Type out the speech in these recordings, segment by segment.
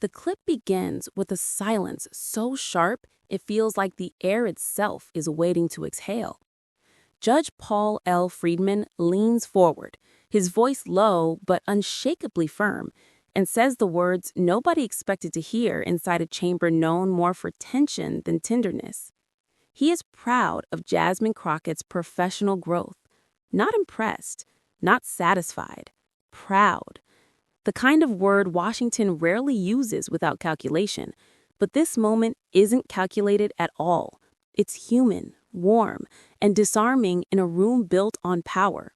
The clip begins with a silence so sharp it feels like the air itself is waiting to exhale. Judge Paul L. Friedman leans forward, his voice low but unshakably firm, and says the words nobody expected to hear inside a chamber known more for tension than tenderness. He is proud of Jasmine Crockett's professional growth, not impressed, not satisfied, proud. The kind of word Washington rarely uses without calculation, but this moment isn't calculated at all. It's human, warm, and disarming in a room built on power.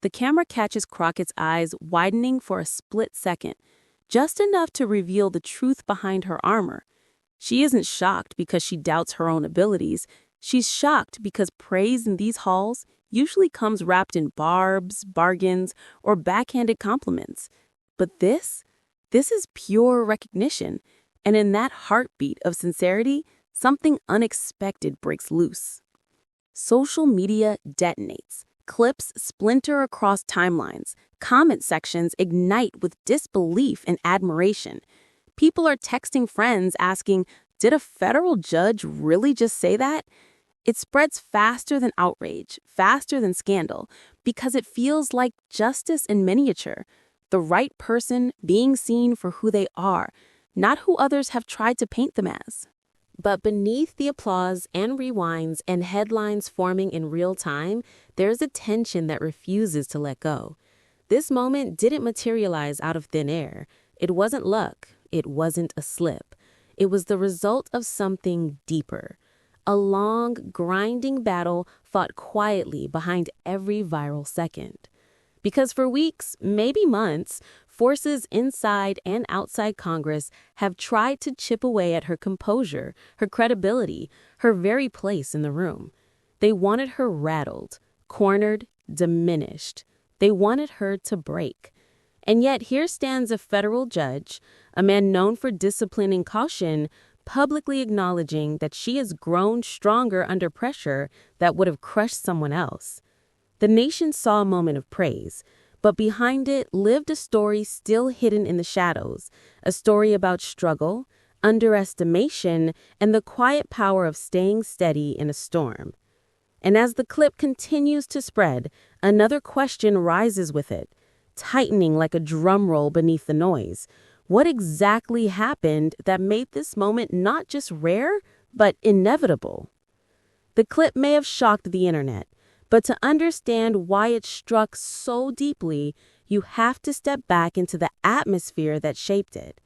The camera catches Crockett's eyes widening for a split second, just enough to reveal the truth behind her armor. She isn't shocked because she doubts her own abilities. She's shocked because praise in these halls usually comes wrapped in barbs, bargains, or backhanded compliments. But this is pure recognition, and in that heartbeat of sincerity, something unexpected breaks loose. Social media detonates. Clips splinter across timelines. Comment sections ignite with disbelief and admiration. People are texting friends asking, "Did a federal judge really just say that?" It spreads faster than outrage, faster than scandal, because it feels like justice in miniature. The right person being seen for who they are, not who others have tried to paint them as. But beneath the applause and rewinds and headlines forming in real time, there's a tension that refuses to let go. This moment didn't materialize out of thin air. It wasn't luck. It wasn't a slip. It was the result of something deeper. A long, grinding battle fought quietly behind every viral second. Because for weeks, maybe months, forces inside and outside Congress have tried to chip away at her composure, her credibility, her very place in the room. They wanted her rattled, cornered, diminished. They wanted her to break. And yet here stands a federal judge, a man known for discipline and caution, publicly acknowledging that she has grown stronger under pressure that would have crushed someone else. The nation saw a moment of praise, but behind it lived a story still hidden in the shadows, a story about struggle, underestimation, and the quiet power of staying steady in a storm. And as the clip continues to spread, another question rises with it, tightening like a drum roll beneath the noise. What exactly happened that made this moment not just rare, but inevitable? The clip may have shocked the internet, but to understand why it struck so deeply, you have to step back into the atmosphere that shaped it.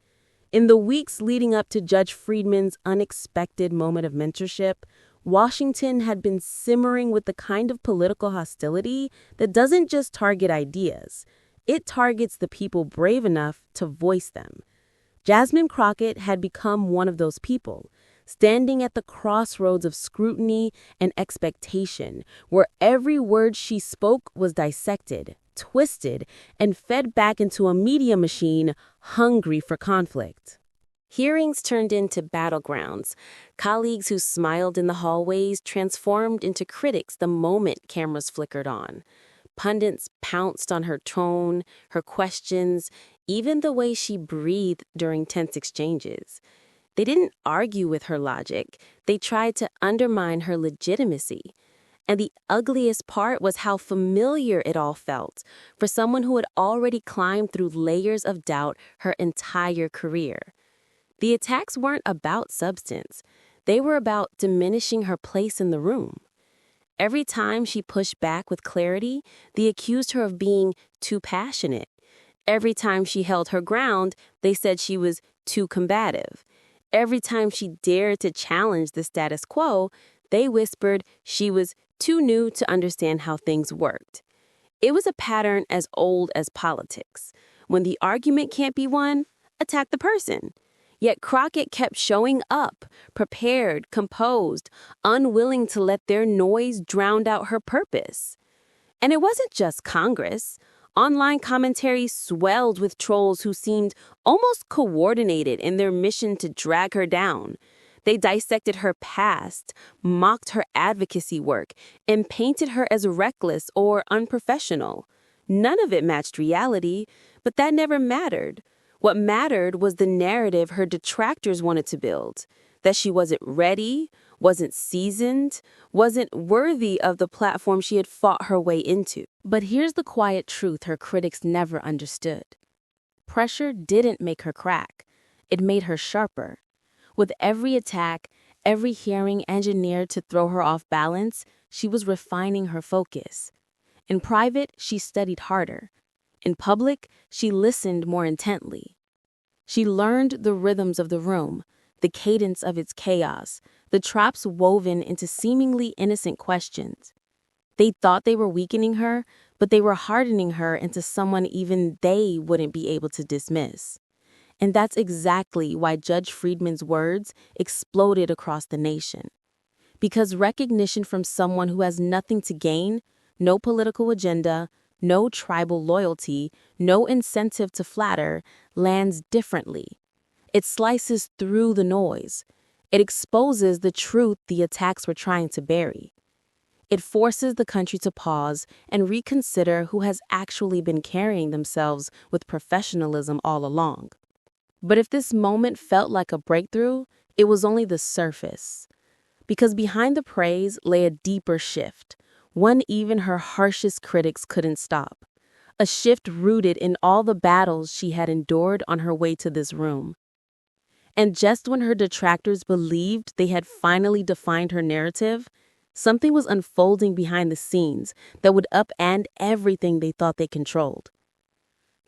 In the weeks leading up to Judge Friedman's unexpected moment of mentorship, Washington had been simmering with the kind of political hostility that doesn't just target ideas. It targets the people brave enough to voice them. Jasmine Crockett had become one of those people, standing at the crossroads of scrutiny and expectation, where every word she spoke was dissected, twisted, and fed back into a media machine hungry for conflict. Hearings turned into battlegrounds. Colleagues who smiled in the hallways transformed into critics the moment cameras flickered on. Pundits pounced on her tone, her questions, even the way she breathed during tense exchanges. They didn't argue with her logic. They tried to undermine her legitimacy. And the ugliest part was how familiar it all felt for someone who had already climbed through layers of doubt her entire career. The attacks weren't about substance. They were about diminishing her place in the room. Every time she pushed back with clarity, they accused her of being too passionate. Every time she held her ground, they said she was too combative. Every time she dared to challenge the status quo, they whispered she was too new to understand how things worked. It was a pattern as old as politics. When the argument can't be won, attack the person. Yet Crockett kept showing up, prepared, composed, unwilling to let their noise drown out her purpose. And it wasn't just Congress. Online commentary swelled with trolls who seemed almost coordinated in their mission to drag her down. They dissected her past, mocked her advocacy work, and painted her as reckless or unprofessional. None of it matched reality, but that never mattered. What mattered was the narrative her detractors wanted to build, that she wasn't ready, wasn't seasoned, wasn't worthy of the platform she had fought her way into. But here's the quiet truth her critics never understood. Pressure didn't make her crack. It made her sharper. With every attack, every hearing engineered to throw her off balance, she was refining her focus. In private, she studied harder. In public, she listened more intently. She learned the rhythms of the room, the cadence of its chaos, the traps woven into seemingly innocent questions. They thought they were weakening her, but they were hardening her into someone even they wouldn't be able to dismiss. And that's exactly why Judge Friedman's words exploded across the nation. Because recognition from someone who has nothing to gain, no political agenda, no tribal loyalty, no incentive to flatter, lands differently. It slices through the noise. It exposes the truth the attacks were trying to bury. It forces the country to pause and reconsider who has actually been carrying themselves with professionalism all along. But if this moment felt like a breakthrough, it was only the surface. Because behind the praise lay a deeper shift, one even her harshest critics couldn't stop. A shift rooted in all the battles she had endured on her way to this room. And just when her detractors believed they had finally defined her narrative, something was unfolding behind the scenes that would upend everything they thought they controlled.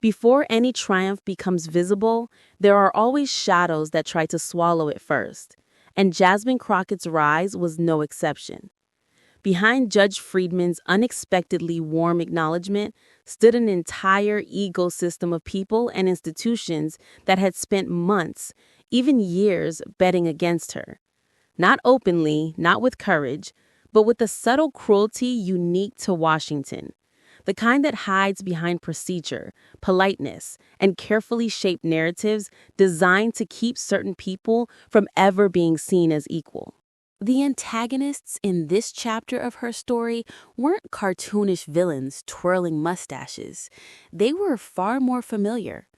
Before any triumph becomes visible, there are always shadows that try to swallow it first, and Jasmine Crockett's rise was no exception. Behind Judge Friedman's unexpectedly warm acknowledgement stood an entire ecosystem of people and institutions that had spent months, even years, betting against her. Not openly, not with courage, but with a subtle cruelty unique to Washington. The kind that hides behind procedure, politeness, and carefully shaped narratives designed to keep certain people from ever being seen as equal. The antagonists in this chapter of her story weren't cartoonish villains twirling mustaches. They were far more familiar.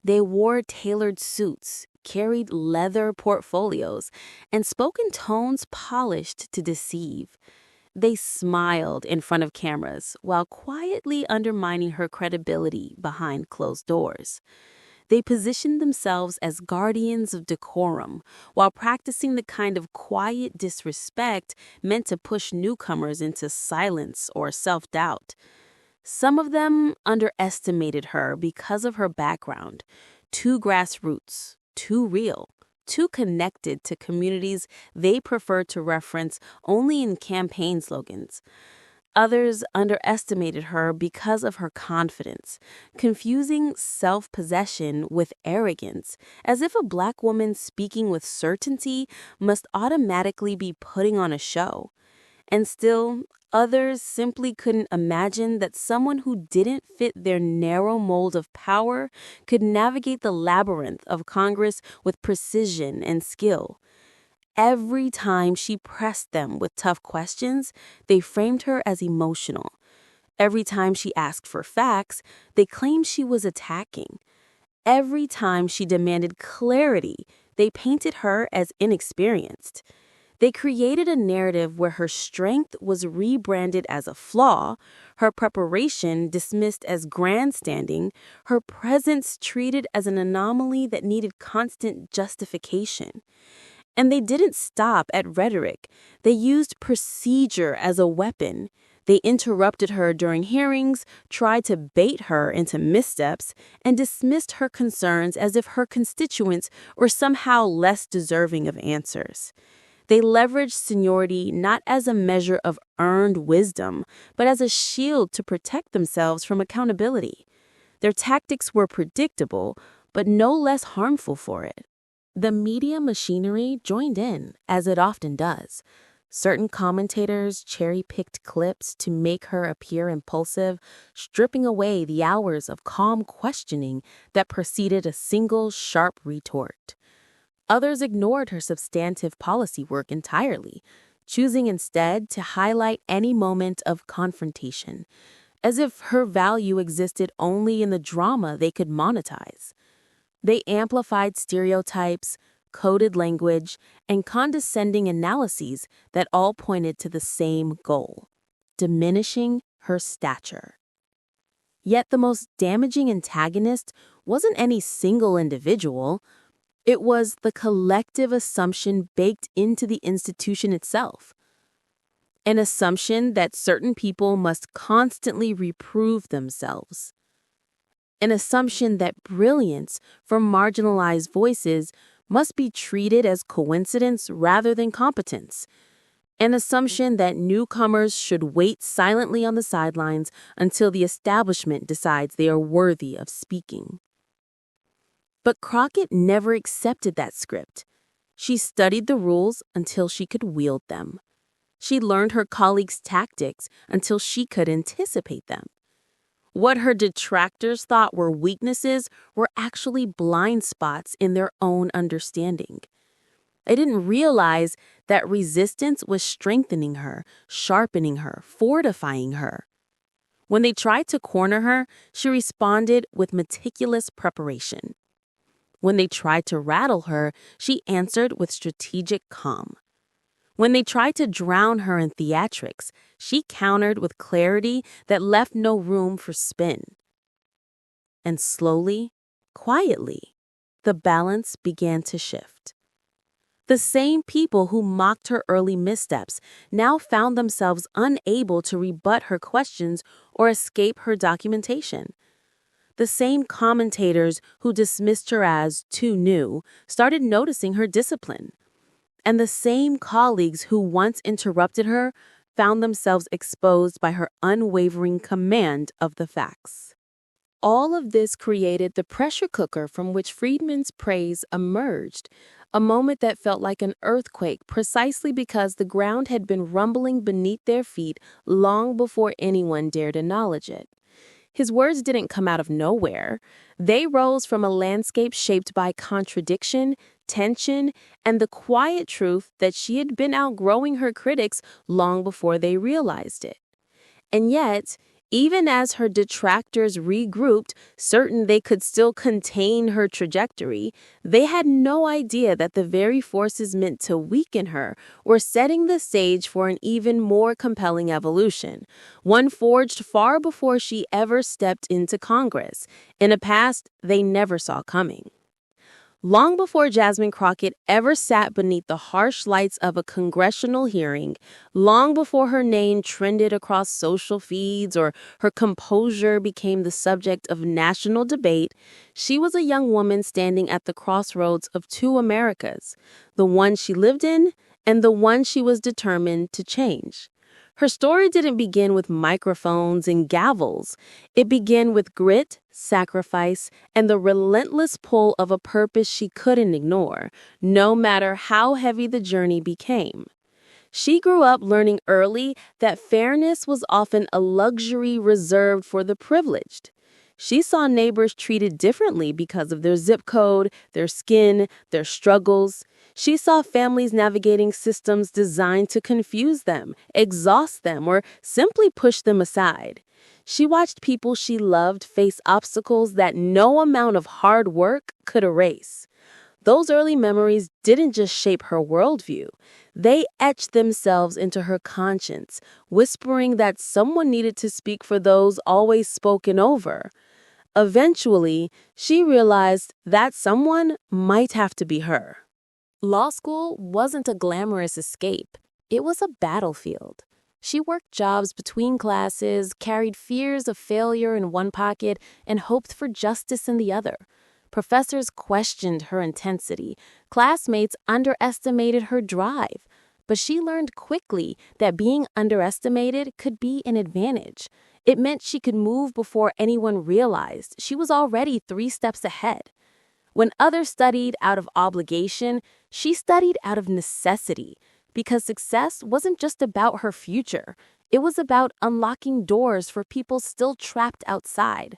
They wore tailored suits, carried leather portfolios, and spoke in tones polished to deceive. They smiled in front of cameras while quietly undermining her credibility behind closed doors. They positioned themselves as guardians of decorum while practicing the kind of quiet disrespect meant to push newcomers into silence or self-doubt. Some of them underestimated her because of her background, too grassroots, too real, too connected to communities they preferred to reference only in campaign slogans. Others underestimated her because of her confidence, confusing self-possession with arrogance, as if a Black woman speaking with certainty must automatically be putting on a show. And still, others simply couldn't imagine that someone who didn't fit their narrow mold of power could navigate the labyrinth of Congress with precision and skill. Every time she pressed them with tough questions, they framed her as emotional. Every time she asked for facts, they claimed she was attacking. Every time she demanded clarity, they painted her as inexperienced. They created a narrative where her strength was rebranded as a flaw, her preparation dismissed as grandstanding, her presence treated as an anomaly that needed constant justification. And they didn't stop at rhetoric. They used procedure as a weapon. They interrupted her during hearings, tried to bait her into missteps, and dismissed her concerns as if her constituents were somehow less deserving of answers. They leveraged seniority not as a measure of earned wisdom, but as a shield to protect themselves from accountability. Their tactics were predictable, but no less harmful for it. The media machinery joined in, as it often does. Certain commentators cherry-picked clips to make her appear impulsive, stripping away the hours of calm questioning that preceded a single sharp retort. Others ignored her substantive policy work entirely, choosing instead to highlight any moment of confrontation, as if her value existed only in the drama they could monetize. They amplified stereotypes, coded language, and condescending analyses that all pointed to the same goal: diminishing her stature. Yet the most damaging antagonist wasn't any single individual. It was the collective assumption baked into the institution itself. An assumption that certain people must constantly reprove themselves. An assumption that brilliance for marginalized voices must be treated as coincidence rather than competence. An assumption that newcomers should wait silently on the sidelines until the establishment decides they are worthy of speaking. But Crockett never accepted that script. She studied the rules until she could wield them. She learned her colleagues' tactics until she could anticipate them. What her detractors thought were weaknesses were actually blind spots in their own understanding. They didn't realize that resistance was strengthening her, sharpening her, fortifying her. When they tried to corner her, she responded with meticulous preparation. When they tried to rattle her, she answered with strategic calm. When they tried to drown her in theatrics, she countered with clarity that left no room for spin. And slowly, quietly, the balance began to shift. The same people who mocked her early missteps now found themselves unable to rebut her questions or escape her documentation. The same commentators who dismissed her as too new started noticing her discipline. And the same colleagues who once interrupted her found themselves exposed by her unwavering command of the facts. All of this created the pressure cooker from which Friedman's praise emerged, a moment that felt like an earthquake precisely because the ground had been rumbling beneath their feet long before anyone dared acknowledge it. His words didn't come out of nowhere. They rose from a landscape shaped by contradiction, tension, and the quiet truth that she had been outgrowing her critics long before they realized it. And yet, even as her detractors regrouped, certain they could still contain her trajectory, they had no idea that the very forces meant to weaken her were setting the stage for an even more compelling evolution, one forged far before she ever stepped into Congress, in a past they never saw coming. Long before Jasmine Crockett ever sat beneath the harsh lights of a congressional hearing, long before her name trended across social feeds or her composure became the subject of national debate, she was a young woman standing at the crossroads of two Americas, the one she lived in and the one she was determined to change. Her story didn't begin with microphones and gavels. It began with grit, sacrifice, and the relentless pull of a purpose she couldn't ignore, no matter how heavy the journey became. She grew up learning early that fairness was often a luxury reserved for the privileged. She saw neighbors treated differently because of their zip code, their skin, their struggles. She saw families navigating systems designed to confuse them, exhaust them, or simply push them aside. She watched people she loved face obstacles that no amount of hard work could erase. Those early memories didn't just shape her worldview. They etched themselves into her conscience, whispering that someone needed to speak for those always spoken over. Eventually, she realized that someone might have to be her. Law school wasn't a glamorous escape. It was a battlefield. She worked jobs between classes, carried fears of failure in one pocket, and hoped for justice in the other. Professors questioned her intensity. Classmates underestimated her drive. But she learned quickly that being underestimated could be an advantage. It meant she could move before anyone realized she was already 3 steps ahead. When others studied out of obligation, she studied out of necessity, because success wasn't just about her future. It was about unlocking doors for people still trapped outside.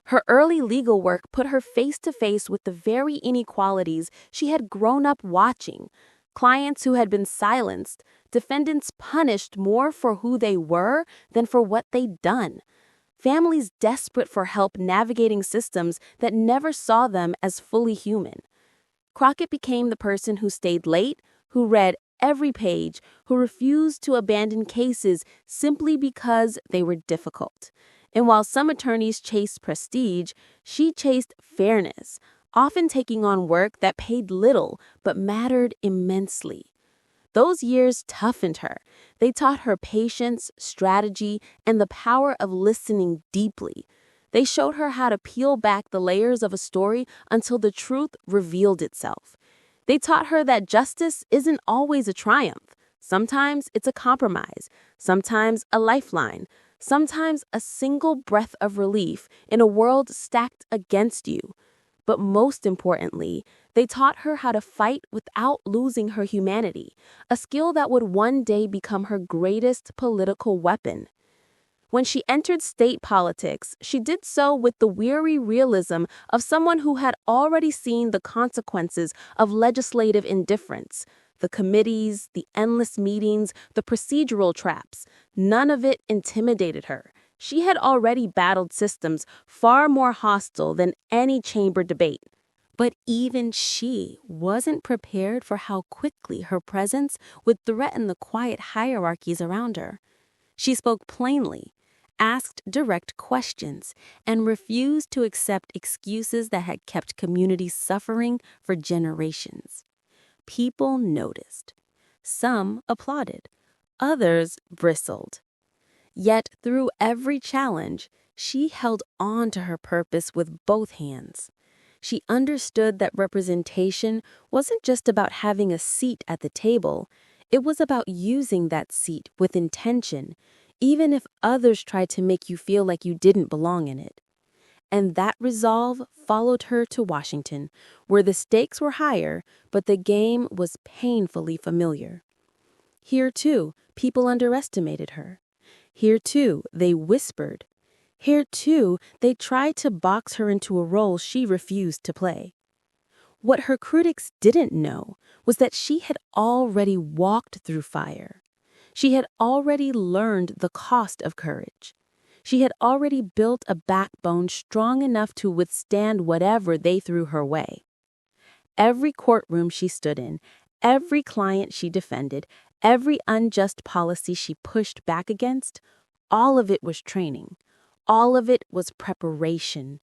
Her early legal work put her face to face with the very inequalities she had grown up watching. Clients who had been silenced, defendants punished more for who they were than for what they'd done. families desperate for help navigating systems that never saw them as fully human. Crockett became the person who stayed late, who read every page, who refused to abandon cases simply because they were difficult. And while some attorneys chased prestige, she chased fairness, often taking on work that paid little but mattered immensely. Those years toughened her. They taught her patience, strategy, and the power of listening deeply. They showed her how to peel back the layers of a story until the truth revealed itself. They taught her that justice isn't always a triumph. Sometimes it's a compromise, sometimes a lifeline, sometimes a single breath of relief in a world stacked against you. But most importantly, they taught her how to fight without losing her humanity, a skill that would one day become her greatest political weapon. When she entered state politics, she did so with the weary realism of someone who had already seen the consequences of legislative indifference. The committees, the endless meetings, the procedural traps. None of it intimidated her. She had already battled systems far more hostile than any chamber debate. But even she wasn't prepared for how quickly her presence would threaten the quiet hierarchies around her. She spoke plainly, asked direct questions, and refused to accept excuses that had kept communities suffering for generations. People noticed. Some applauded. Others bristled. Yet through every challenge, she held on to her purpose with both hands. She understood that representation wasn't just about having a seat at the table. It was about using that seat with intention, even if others tried to make you feel like you didn't belong in it. And that resolve followed her to Washington, where the stakes were higher, but the game was painfully familiar. Here, too, people underestimated her. Here, too, they whispered. Here, too, they tried to box her into a role she refused to play. What her critics didn't know was that she had already walked through fire. She had already learned the cost of courage. She had already built a backbone strong enough to withstand whatever they threw her way. Every courtroom she stood in, every client she defended, every unjust policy she pushed back against, all of it was training. All of it was preparation.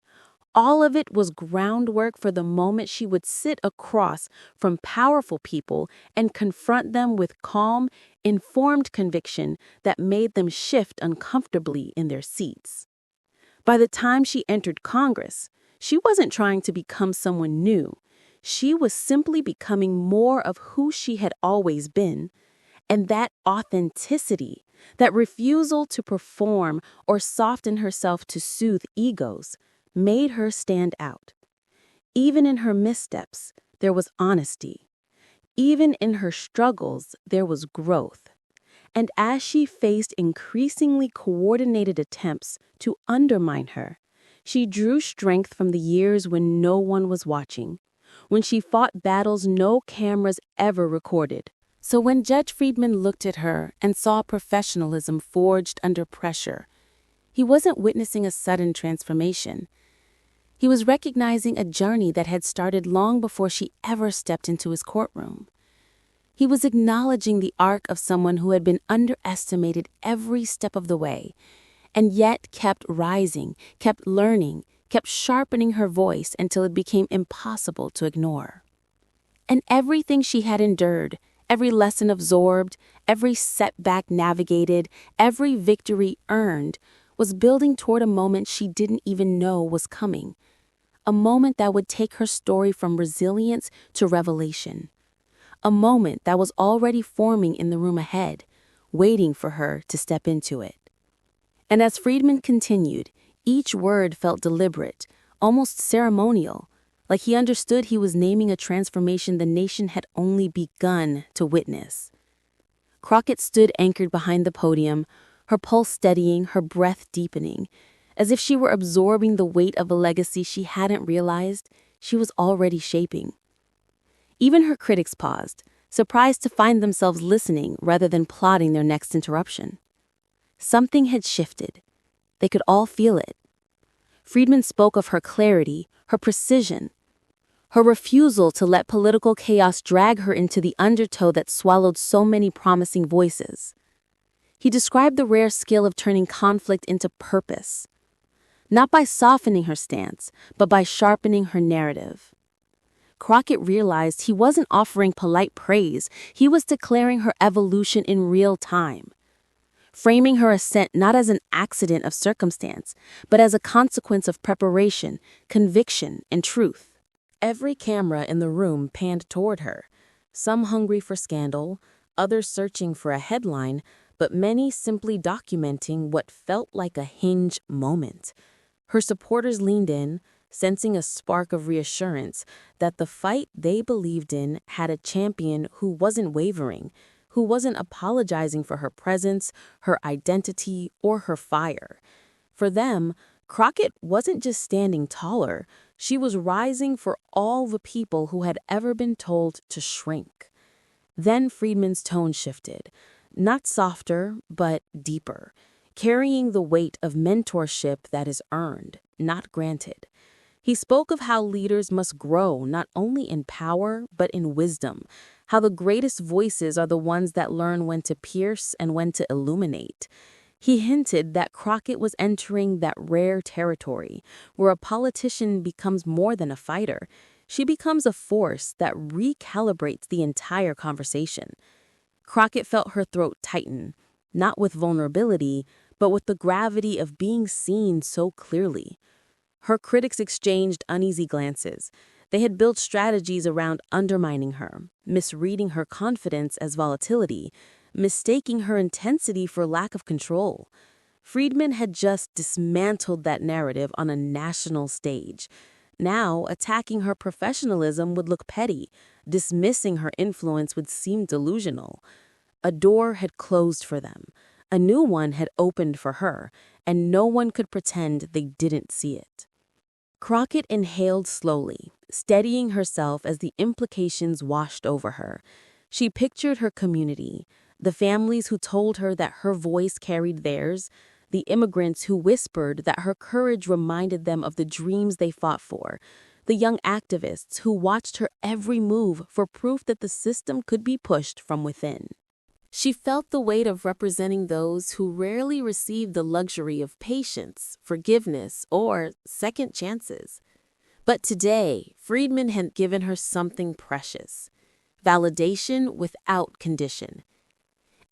All of it was groundwork for the moment she would sit across from powerful people and confront them with calm, informed conviction that made them shift uncomfortably in their seats. By the time she entered Congress, she wasn't trying to become someone new. She was simply becoming more of who she had always been. And that authenticity, that refusal to perform or soften herself to soothe egos, made her stand out. Even in her missteps, there was honesty. Even in her struggles, there was growth. And as she faced increasingly coordinated attempts to undermine her, she drew strength from the years when no one was watching, when she fought battles no cameras ever recorded. So when Judge Friedman looked at her and saw professionalism forged under pressure, he wasn't witnessing a sudden transformation. He was recognizing a journey that had started long before she ever stepped into his courtroom. He was acknowledging the arc of someone who had been underestimated every step of the way, and yet kept rising, kept learning, kept sharpening her voice until it became impossible to ignore. And everything she had endured, every lesson absorbed, every setback navigated, every victory earned, was building toward a moment she didn't even know was coming. A moment that would take her story from resilience to revelation. A moment that was already forming in the room ahead, waiting for her to step into it. And as Friedman continued, each word felt deliberate, almost ceremonial, like he understood he was naming a transformation the nation had only begun to witness. Crockett stood anchored behind the podium, her pulse steadying, her breath deepening, as if she were absorbing the weight of a legacy she hadn't realized she was already shaping. Even her critics paused, surprised to find themselves listening rather than plotting their next interruption. Something had shifted. They could all feel it. Friedman spoke of her clarity, her precision, her refusal to let political chaos drag her into the undertow that swallowed so many promising voices. He described the rare skill of turning conflict into purpose, not by softening her stance, but by sharpening her narrative. Crockett realized he wasn't offering polite praise, he was declaring her evolution in real time, framing her ascent not as an accident of circumstance, but as a consequence of preparation, conviction, and truth. Every camera in the room panned toward her, some hungry for scandal, others searching for a headline, but many simply documenting what felt like a hinge moment. Her supporters leaned in, sensing a spark of reassurance that the fight they believed in had a champion who wasn't wavering, who wasn't apologizing for her presence, her identity, or her fire. For them, Crockett wasn't just standing taller, she was rising for all the people who had ever been told to shrink. Then Friedman's tone shifted, not softer, but deeper, carrying the weight of mentorship that is earned, not granted. He spoke of how leaders must grow not only in power, but in wisdom, how the greatest voices are the ones that learn when to pierce and when to illuminate. He hinted that Crockett was entering that rare territory where a politician becomes more than a fighter. She becomes a force that recalibrates the entire conversation. Crockett felt her throat tighten, not with vulnerability, but with the gravity of being seen so clearly. Her critics exchanged uneasy glances. They had built strategies around undermining her, misreading her confidence as volatility, mistaking her intensity for lack of control. Friedman had just dismantled that narrative on a national stage. Now, attacking her professionalism would look petty. Dismissing her influence would seem delusional. A door had closed for them. A new one had opened for her, and no one could pretend they didn't see it. Crockett inhaled slowly, steadying herself as the implications washed over her. She pictured her community, the families who told her that her voice carried theirs, the immigrants who whispered that her courage reminded them of the dreams they fought for, the young activists who watched her every move for proof that the system could be pushed from within. She felt the weight of representing those who rarely receive the luxury of patience, forgiveness, or second chances. But today, Friedman had given her something precious: validation without condition.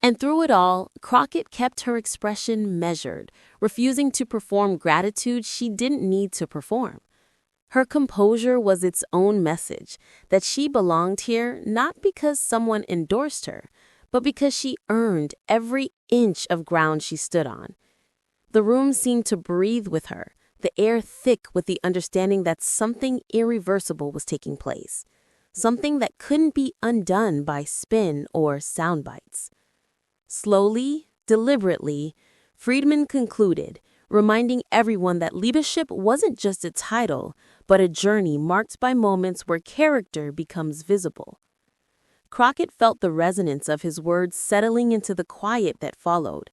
And through it all, Crockett kept her expression measured, refusing to perform gratitude she didn't need to perform. Her composure was its own message, that she belonged here not because someone endorsed her, but because she earned every inch of ground she stood on. The room seemed to breathe with her, the air thick with the understanding that something irreversible was taking place, something that couldn't be undone by spin or sound bites. Slowly, deliberately, Friedman concluded, reminding everyone that leadership wasn't just a title, but a journey marked by moments where character becomes visible. Crockett felt the resonance of his words settling into the quiet that followed.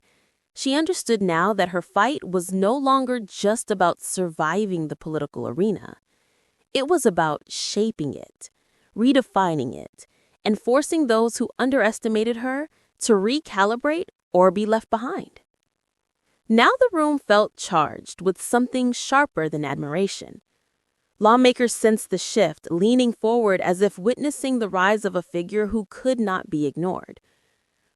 She understood now that her fight was no longer just about surviving the political arena. It was about shaping it, redefining it, and forcing those who underestimated her to recalibrate or be left behind. Now the room felt charged with something sharper than admiration. Lawmakers sensed the shift, leaning forward as if witnessing the rise of a figure who could not be ignored.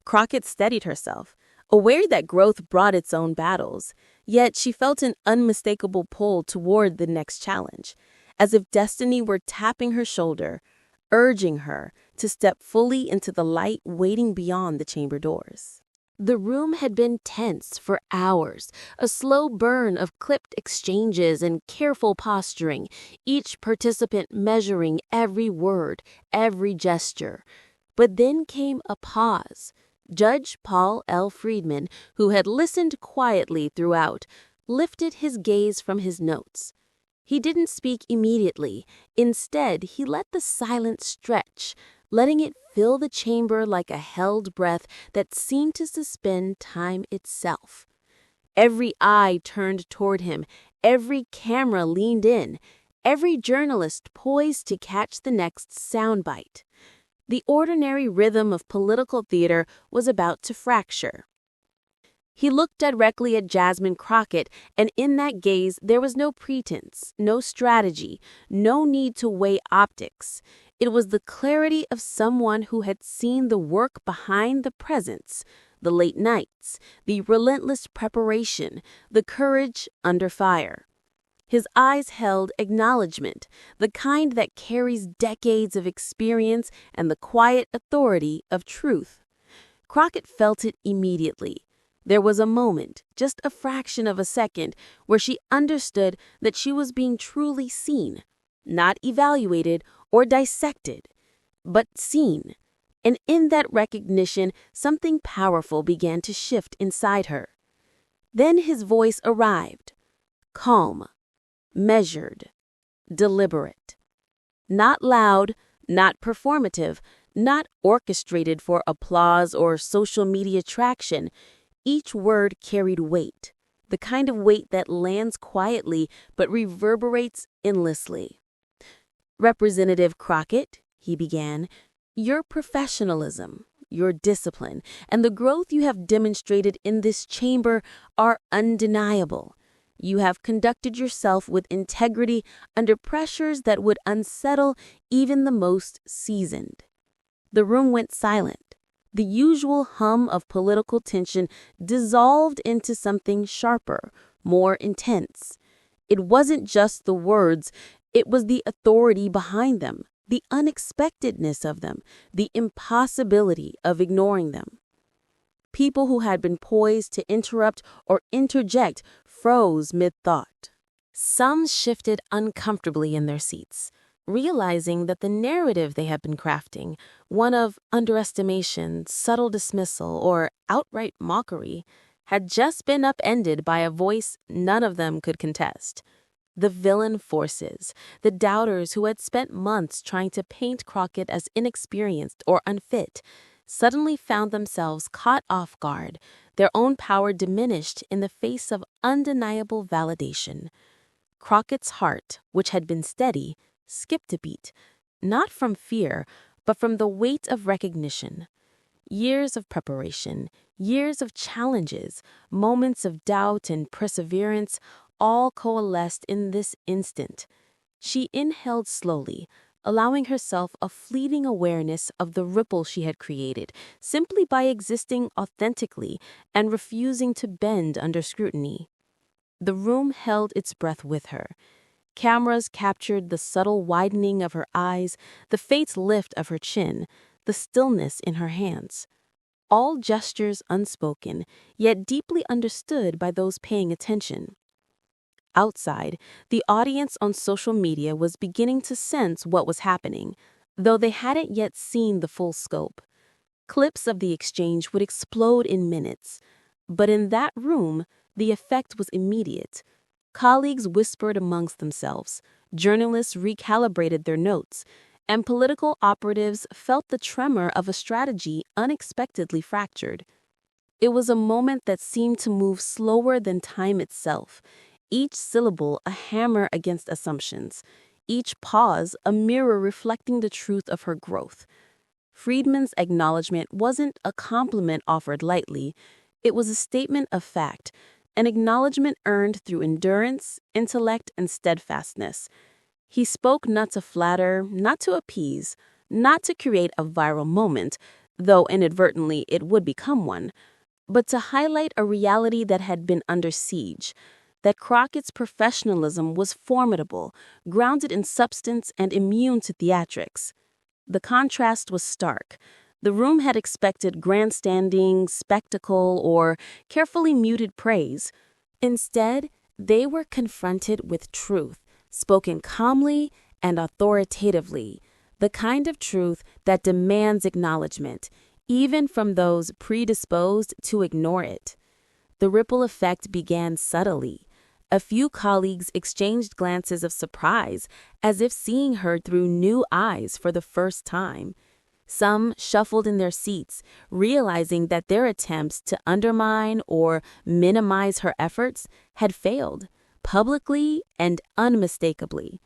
Crockett steadied herself, aware that growth brought its own battles, yet she felt an unmistakable pull toward the next challenge, as if destiny were tapping her shoulder, urging her to step fully into the light waiting beyond the chamber doors. The room had been tense for hours, a slow burn of clipped exchanges and careful posturing, each participant measuring every word, every gesture. But then came a pause. Judge Paul L. Friedman, who had listened quietly throughout, lifted his gaze from his notes. He didn't speak immediately. Instead, he let the silence stretch, letting it fill the chamber like a held breath that seemed to suspend time itself. Every eye turned toward him, every camera leaned in, every journalist poised to catch the next soundbite. The ordinary rhythm of political theater was about to fracture. He looked directly at Jasmine Crockett, and in that gaze there was no pretense, no strategy, no need to weigh optics. It was the clarity of someone who had seen the work behind the presence, the late nights, the relentless preparation, the courage under fire. His eyes held acknowledgement, the kind that carries decades of experience and the quiet authority of truth. Crockett felt it immediately. There was a moment, just a fraction of a second, where she understood that she was being truly seen, not evaluated or dissected, but seen. And in that recognition, something powerful began to shift inside her. Then his voice arrived, calm, measured, deliberate. Not loud, not performative, not orchestrated for applause or social media traction. Each word carried weight, the kind of weight that lands quietly but reverberates endlessly. "Representative Crockett," he began, "your professionalism, your discipline, and the growth you have demonstrated in this chamber are undeniable. You have conducted yourself with integrity under pressures that would unsettle even the most seasoned." The room went silent. The usual hum of political tension dissolved into something sharper, more intense. It wasn't just the words, it was the authority behind them, the unexpectedness of them, the impossibility of ignoring them. People who had been poised to interrupt or interject froze mid-thought. Some shifted uncomfortably in their seats, realizing that the narrative they had been crafting, one of underestimation, subtle dismissal, or outright mockery, had just been upended by a voice none of them could contest. The villain forces, the doubters who had spent months trying to paint Crockett as inexperienced or unfit, suddenly found themselves caught off guard, their own power diminished in the face of undeniable validation. Crockett's heart, which had been steady, skipped a beat, not from fear, but from the weight of recognition. Years of preparation, years of challenges, moments of doubt and perseverance, all coalesced in this instant. She inhaled slowly, allowing herself a fleeting awareness of the ripple she had created, simply by existing authentically and refusing to bend under scrutiny. The room held its breath with her. Cameras captured the subtle widening of her eyes, the faint lift of her chin, the stillness in her hands. All gestures unspoken, yet deeply understood by those paying attention. Outside, the audience on social media was beginning to sense what was happening, though they hadn't yet seen the full scope. Clips of the exchange would explode in minutes. But in that room, the effect was immediate. Colleagues whispered amongst themselves, journalists recalibrated their notes, and political operatives felt the tremor of a strategy unexpectedly fractured. It was a moment that seemed to move slower than time itself, each syllable a hammer against assumptions, each pause a mirror reflecting the truth of her growth. Friedman's acknowledgement wasn't a compliment offered lightly, it was a statement of fact, an acknowledgement earned through endurance, intellect, and steadfastness. He spoke not to flatter, not to appease, not to create a viral moment, though inadvertently it would become one, but to highlight a reality that had been under siege, that Crockett's professionalism was formidable, grounded in substance and immune to theatrics. The contrast was stark. The room had expected grandstanding, spectacle, or carefully muted praise. Instead, they were confronted with truth, spoken calmly and authoritatively, the kind of truth that demands acknowledgement, even from those predisposed to ignore it. The ripple effect began subtly. A few colleagues exchanged glances of surprise, as if seeing her through new eyes for the first time. Some shuffled in their seats, realizing that their attempts to undermine or minimize her efforts had failed, publicly and unmistakably.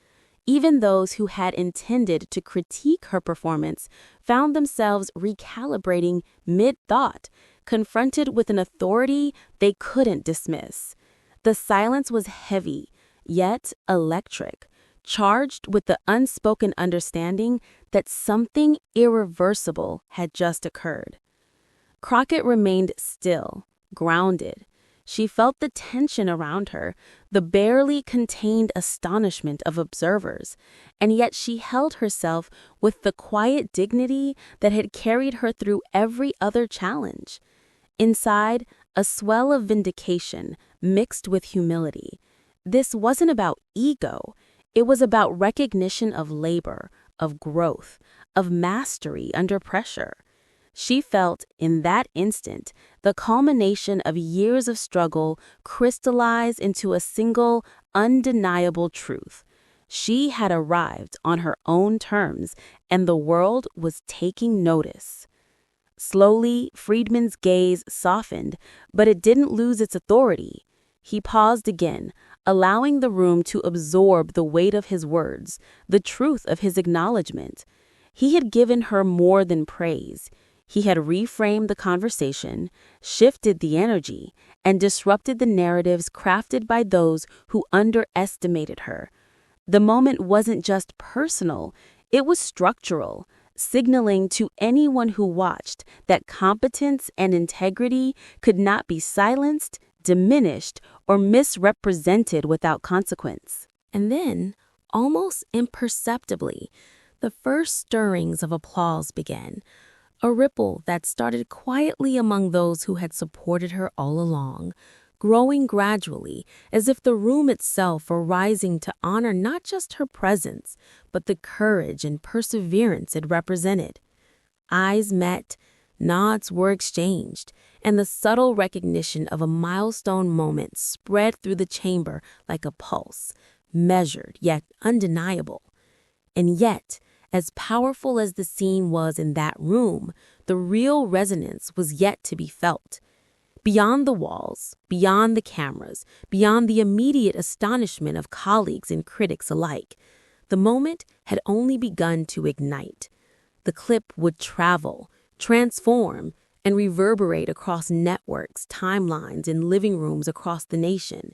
Even those who had intended to critique her performance found themselves recalibrating mid-thought, confronted with an authority they couldn't dismiss. The silence was heavy, yet electric, charged with the unspoken understanding that something irreversible had just occurred. Crockett remained still, grounded. She felt the tension around her, the barely contained astonishment of observers, and yet she held herself with the quiet dignity that had carried her through every other challenge. Inside, a swell of vindication mixed with humility. This wasn't about ego. It was about recognition of labor, of growth, of mastery under pressure. She felt, in that instant, the culmination of years of struggle crystallize into a single, undeniable truth. She had arrived on her own terms, and the world was taking notice. Slowly, Friedman's gaze softened, but it didn't lose its authority. He paused again, allowing the room to absorb the weight of his words, the truth of his acknowledgement. He had given her more than praise. He had reframed the conversation, shifted the energy, and disrupted the narratives crafted by those who underestimated her. The moment wasn't just personal, it was structural, signaling to anyone who watched that competence and integrity could not be silenced, diminished, or misrepresented without consequence. And then, almost imperceptibly, the first stirrings of applause began, a ripple that started quietly among those who had supported her all along, growing gradually as if the room itself were rising to honor not just her presence, but the courage and perseverance it represented. Eyes met, nods were exchanged, and the subtle recognition of a milestone moment spread through the chamber like a pulse, measured yet undeniable. And yet, as powerful as the scene was in that room, the real resonance was yet to be felt. Beyond the walls, beyond the cameras, beyond the immediate astonishment of colleagues and critics alike, the moment had only begun to ignite. The clip would travel, transform, and reverberate across networks, timelines, and living rooms across the nation.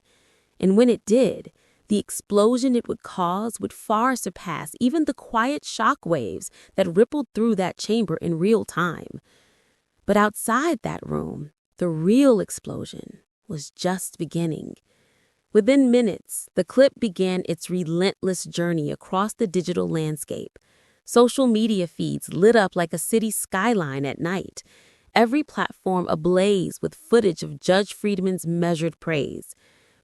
And when it did, the explosion it would cause would far surpass even the quiet shock waves that rippled through that chamber in real time. But outside that room, the real explosion was just beginning. Within minutes, the clip began its relentless journey across the digital landscape. Social media feeds lit up like a city skyline at night, every platform ablaze with footage of Judge Friedman's measured praise.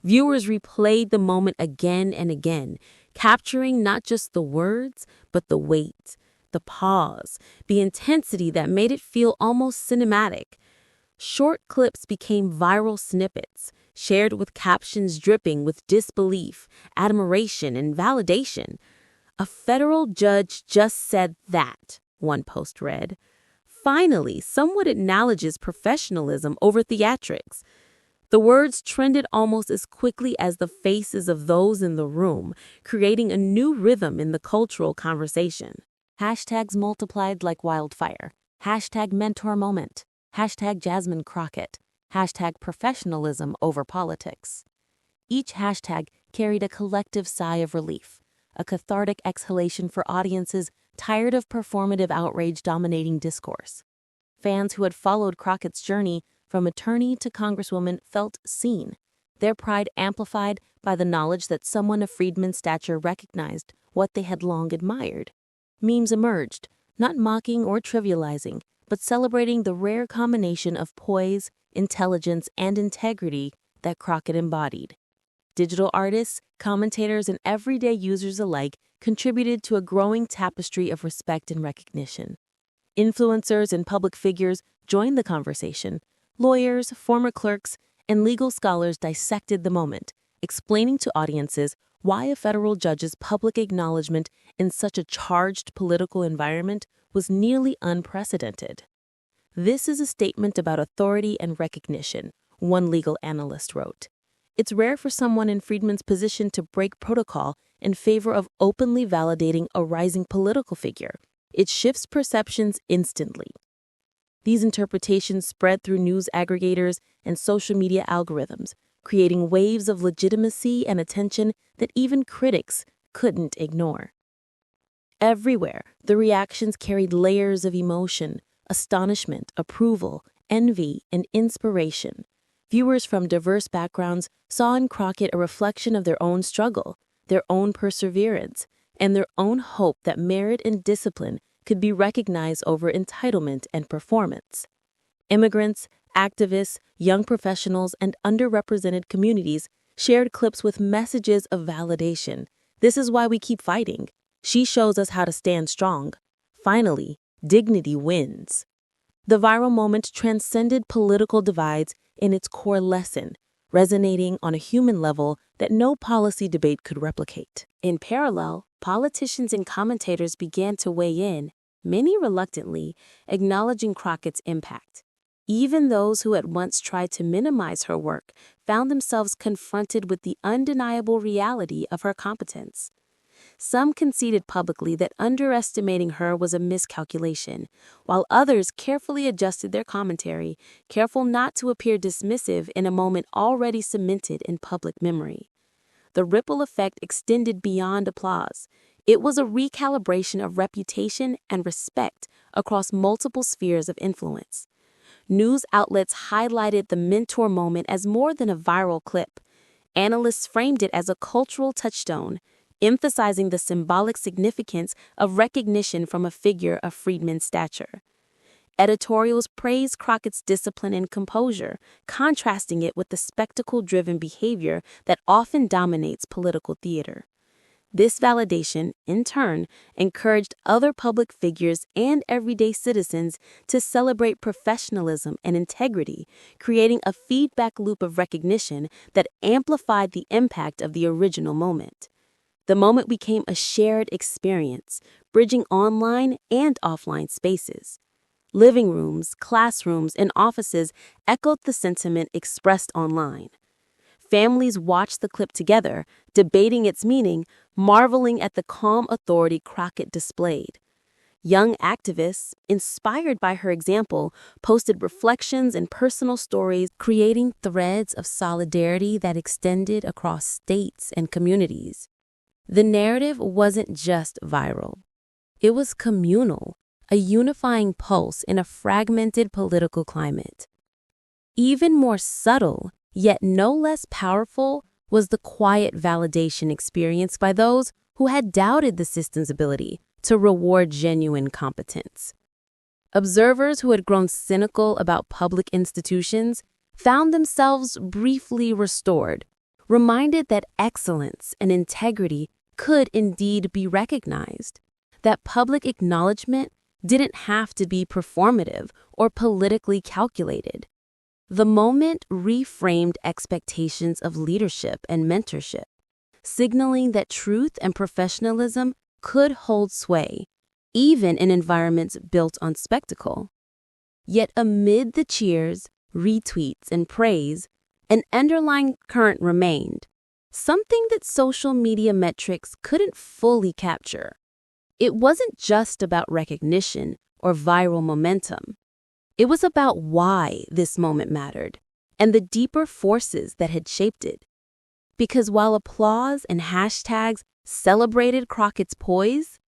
Viewers replayed the moment again and again, capturing not just the words, but the weight, the pause, the intensity that made it feel almost cinematic. Short clips became viral snippets, shared with captions dripping with disbelief, admiration, and validation. "A federal judge just said that," one post read. "Finally, someone acknowledges professionalism over theatrics." The words trended almost as quickly as the faces of those in the room, creating a new rhythm in the cultural conversation. Hashtags multiplied like wildfire. Hashtag mentor moment. Hashtag Jasmine Crockett. Hashtag professionalism over politics. Each hashtag carried a collective sigh of relief, a cathartic exhalation for audiences tired of performative outrage dominating discourse. Fans who had followed Crockett's journey from attorney to Congresswoman felt seen, their pride amplified by the knowledge that someone of Friedman's stature recognized what they had long admired. Memes emerged, not mocking or trivializing, but celebrating the rare combination of poise, intelligence, and integrity that Crockett embodied. Digital artists, commentators, and everyday users alike contributed to a growing tapestry of respect and recognition. Influencers and public figures joined the conversation. Lawyers, former clerks, and legal scholars dissected the moment, explaining to audiences why a federal judge's public acknowledgement in such a charged political environment was nearly unprecedented. This is a statement about authority and recognition, one legal analyst wrote. It's rare for someone in Friedman's position to break protocol in favor of openly validating a rising political figure. It shifts perceptions instantly. These interpretations spread through news aggregators and social media algorithms, creating waves of legitimacy and attention that even critics couldn't ignore. Everywhere, the reactions carried layers of emotion, astonishment, approval, envy, and inspiration. Viewers from diverse backgrounds saw in Crockett a reflection of their own struggle, their own perseverance, and their own hope that merit and discipline could be recognized over entitlement and performance. Immigrants, activists, young professionals, and underrepresented communities shared clips with messages of validation. This is why we keep fighting. She shows us how to stand strong. Finally, dignity wins. The viral moment transcended political divides in its core lesson, resonating on a human level that no policy debate could replicate. In parallel, politicians and commentators began to weigh in, many reluctantly, acknowledging Crockett's impact. Even those who had once tried to minimize her work found themselves confronted with the undeniable reality of her competence. Some conceded publicly that underestimating her was a miscalculation, while others carefully adjusted their commentary, careful not to appear dismissive in a moment already cemented in public memory. The ripple effect extended beyond applause. It was a recalibration of reputation and respect across multiple spheres of influence. News outlets highlighted the mentor moment as more than a viral clip. Analysts framed it as a cultural touchstone, emphasizing the symbolic significance of recognition from a figure of Friedman's stature. Editorials praised Crockett's discipline and composure, contrasting it with the spectacle-driven behavior that often dominates political theater. This validation, in turn, encouraged other public figures and everyday citizens to celebrate professionalism and integrity, creating a feedback loop of recognition that amplified the impact of the original moment. The moment became a shared experience, bridging online and offline spaces. Living rooms, classrooms, and offices echoed the sentiment expressed online. Families watched the clip together, debating its meaning, marveling at the calm authority Crockett displayed. Young activists, inspired by her example, posted reflections and personal stories, creating threads of solidarity that extended across states and communities. The narrative wasn't just viral. It was communal, a unifying pulse in a fragmented political climate. Even more subtle, yet no less powerful, was the quiet validation experienced by those who had doubted the system's ability to reward genuine competence. Observers who had grown cynical about public institutions found themselves briefly restored, reminded that excellence and integrity could indeed be recognized, that public acknowledgement didn't have to be performative or politically calculated. The moment reframed expectations of leadership and mentorship, signaling that truth and professionalism could hold sway, even in environments built on spectacle. Yet amid the cheers, retweets, and praise, an underlying current remained, something that social media metrics couldn't fully capture. It wasn't just about recognition or viral momentum. It was about why this moment mattered and the deeper forces that had shaped it. Because while applause and hashtags celebrated Crockett's poise,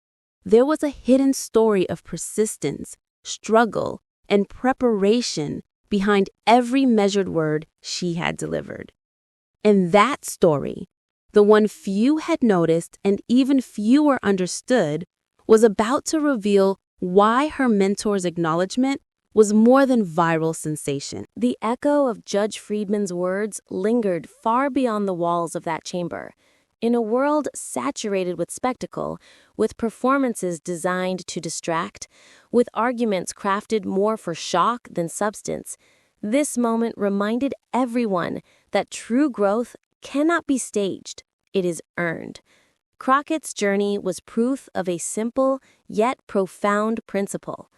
there was a hidden story of persistence, struggle, and preparation behind every measured word she had delivered. And that story, the one few had noticed and even fewer understood, was about to reveal why her mentor's acknowledgement was more than viral sensation. The echo of Judge Friedman's words lingered far beyond the walls of that chamber. In a world saturated with spectacle, with performances designed to distract, with arguments crafted more for shock than substance, this moment reminded everyone that true growth cannot be staged. it is earned. Crockett's journey was proof of a simple yet profound principle.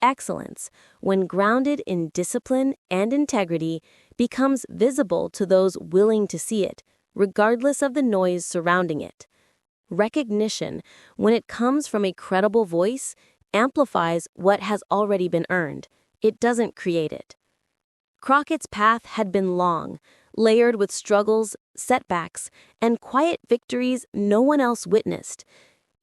Excellence, when grounded in discipline and integrity, becomes visible to those willing to see it, regardless of the noise surrounding it. Recognition, when it comes from a credible voice, amplifies what has already been earned. It doesn't create it. Crockett's path had been long, layered with struggles, setbacks, and quiet victories no one else witnessed.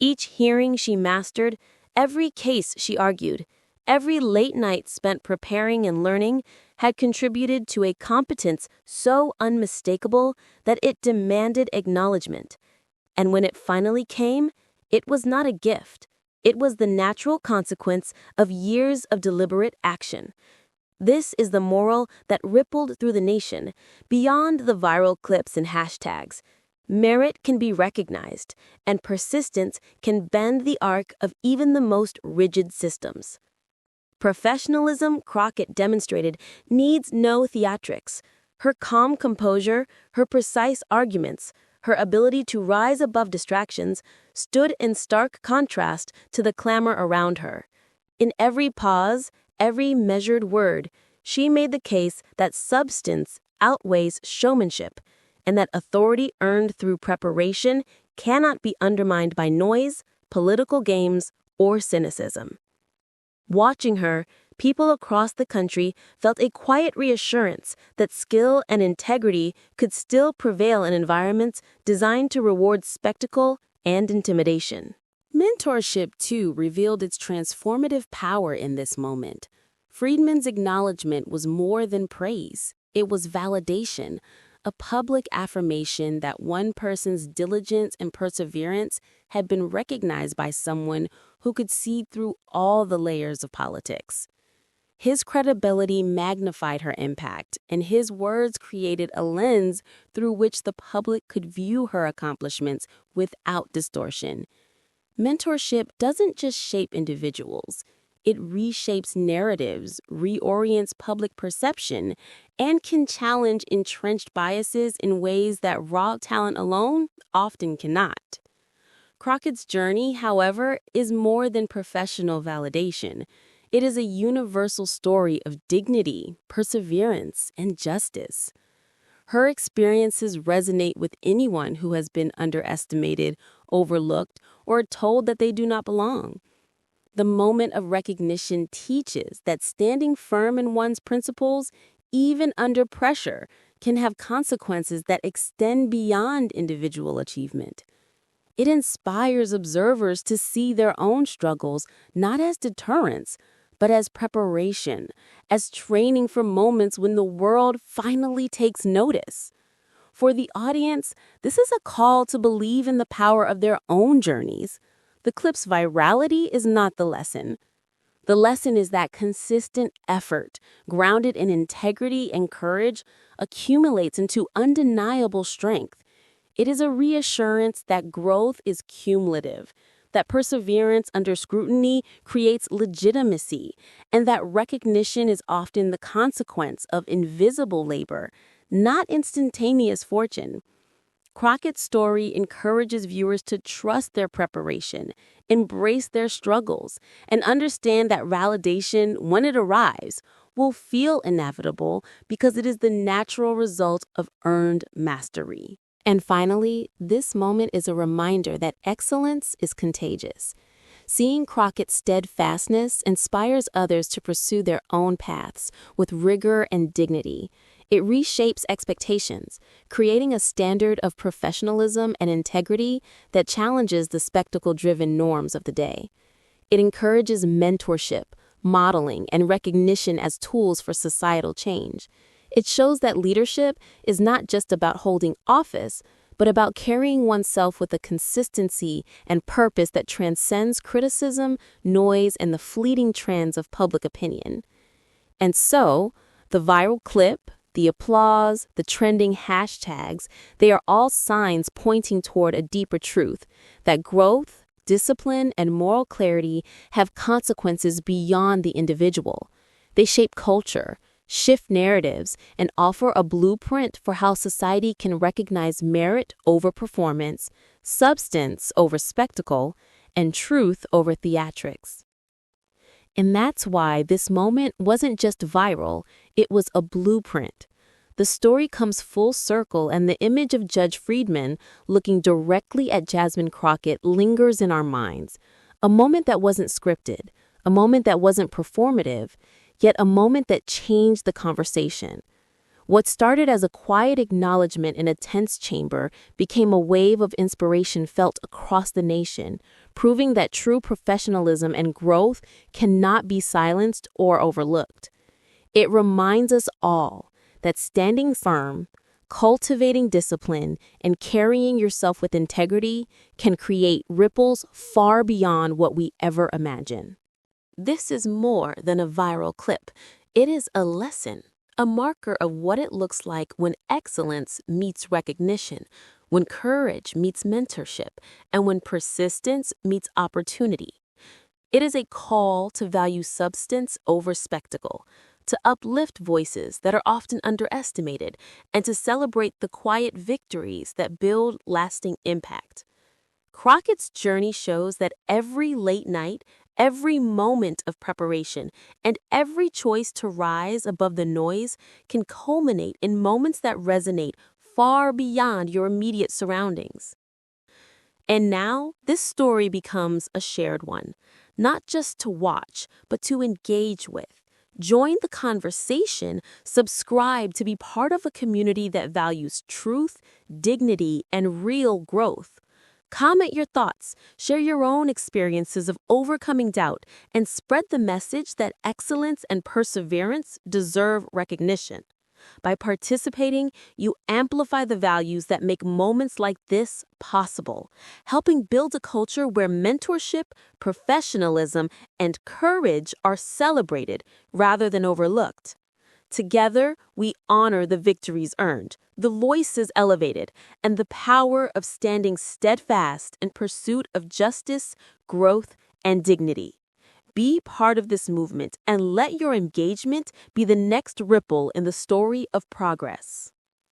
Each hearing she mastered, every case she argued, every late night spent preparing and learning had contributed to a competence so unmistakable that it demanded acknowledgement. And when it finally came, it was not a gift. It was the natural consequence of years of deliberate action. This is the moral that rippled through the nation, beyond the viral clips and hashtags. Merit can be recognized, and persistence can bend the arc of even the most rigid systems. Professionalism, Crockett demonstrated, needs no theatrics. Her calm composure, her precise arguments, her ability to rise above distractions stood in stark contrast to the clamor around her. In every pause, every measured word, she made the case that substance outweighs showmanship, and that authority earned through preparation cannot be undermined by noise, political games, or cynicism. Watching her, people across the country felt a quiet reassurance that skill and integrity could still prevail in environments designed to reward spectacle and intimidation. Mentorship, too, revealed its transformative power in this moment. Friedman's acknowledgement was more than praise. It was validation, a public affirmation that one person's diligence and perseverance had been recognized by someone who could see through all the layers of politics. His credibility magnified her impact, and his words created a lens through which the public could view her accomplishments without distortion. Mentorship doesn't just shape individuals. It reshapes narratives, reorients public perception, and can challenge entrenched biases in ways that raw talent alone often cannot. Crockett's journey, however, is more than professional validation. It is a universal story of dignity, perseverance, and justice. Her experiences resonate with anyone who has been underestimated, overlooked, or told that they do not belong. The moment of recognition teaches that standing firm in one's principles, even under pressure, can have consequences that extend beyond individual achievement. It inspires observers to see their own struggles not as deterrence, but as preparation, as training for moments when the world finally takes notice. For the audience, this is a call to believe in the power of their own journeys. The clip's virality is not the lesson. The lesson is that consistent effort, grounded in integrity and courage, accumulates into undeniable strength. It is a reassurance that growth is cumulative, that perseverance under scrutiny creates legitimacy, and that recognition is often the consequence of invisible labor, not instantaneous fortune. Crockett's story encourages viewers to trust their preparation, embrace their struggles, and understand that validation, when it arrives, will feel inevitable because it is the natural result of earned mastery. And finally, this moment is a reminder that excellence is contagious. Seeing Crockett's steadfastness inspires others to pursue their own paths with rigor and dignity. It reshapes expectations, creating a standard of professionalism and integrity that challenges the spectacle-driven norms of the day. It encourages mentorship, modeling, and recognition as tools for societal change. It shows that leadership is not just about holding office, but about carrying oneself with a consistency and purpose that transcends criticism, noise, and the fleeting trends of public opinion. And so, the viral clip, the applause, the trending hashtags, they are all signs pointing toward a deeper truth, that growth, discipline, and moral clarity have consequences beyond the individual. They shape culture, shift narratives, and offer a blueprint for how society can recognize merit over performance, substance over spectacle, and truth over theatrics. And that's why this moment wasn't just viral, it was a blueprint. The story comes full circle, and the image of Judge Friedman looking directly at Jasmine Crockett lingers in our minds. A moment that wasn't scripted, a moment that wasn't performative, yet a moment that changed the conversation. What started as a quiet acknowledgement in a tense chamber became a wave of inspiration felt across the nation, proving that true professionalism and growth cannot be silenced or overlooked. It reminds us all that standing firm, cultivating discipline, and carrying yourself with integrity can create ripples far beyond what we ever imagine. This is more than a viral clip. It is a lesson, a marker of what it looks like when excellence meets recognition, when courage meets mentorship, and when persistence meets opportunity. It is a call to value substance over spectacle, to uplift voices that are often underestimated, and to celebrate the quiet victories that build lasting impact. Crockett's journey shows that every late night, every moment of preparation, and every choice to rise above the noise can culminate in moments that resonate far beyond your immediate surroundings. And now, this story becomes a shared one, not just to watch, but to engage with. Join the conversation, subscribe to be part of a community that values truth, dignity, and real growth. Comment your thoughts, share your own experiences of overcoming doubt, and spread the message that excellence and perseverance deserve recognition. By participating, you amplify the values that make moments like this possible, helping build a culture where mentorship, professionalism, and courage are celebrated rather than overlooked. Together, we honor the victories earned, the voices elevated, and the power of standing steadfast in pursuit of justice, growth, and dignity. Be part of this movement and let your engagement be the next ripple in the story of progress.